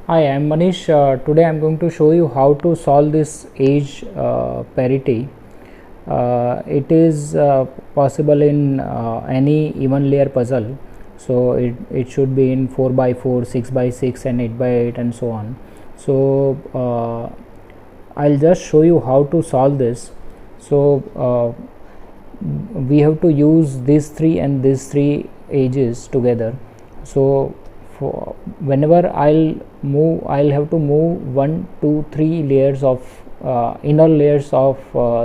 Hi, I'm Manish. Today I'm going to show you how to solve this edge parity. It is possible in any even layer puzzle. So it should be in 4x4, 6x6 and 8x8 and so on. So I'll just show you how to solve this. So we have to use these three and these three edges together. So for whenever I'll have to move 1 2 3 layers of inner layers of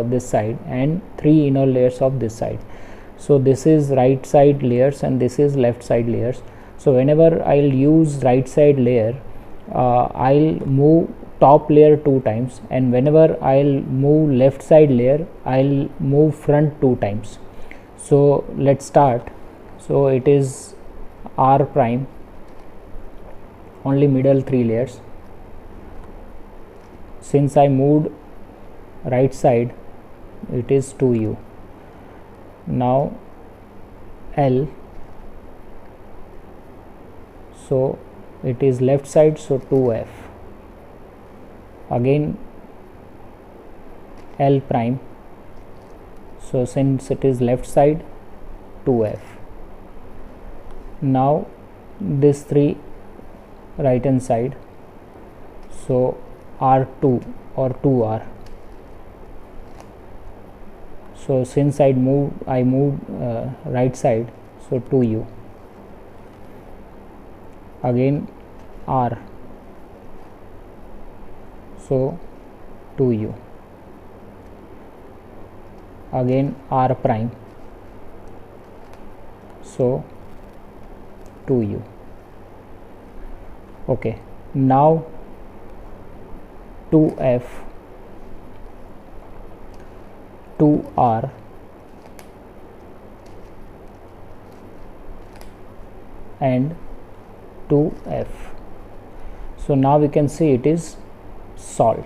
this side and 3 inner layers of this side. So this is right side layers and this is left side layers. So whenever I'll use right side layer, I'll move top layer 2 times, and whenever I'll move left side layer, I'll move front 2 times. So let's start. So it is R prime, only middle 3 layers. Since I moved right side, it is 2u. Now L, so it is left side, so 2f. Again L prime, so since it is left side, 2f. Now this 3 right hand side, so R2 or 2R. So since I moved right side, so 2u. Again R, so 2u. Again R prime, so 2u. Okay, now 2f, 2r, and 2f. So now we can see it is solved.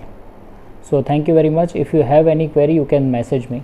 So thank you very much. If you have any query, you can message me.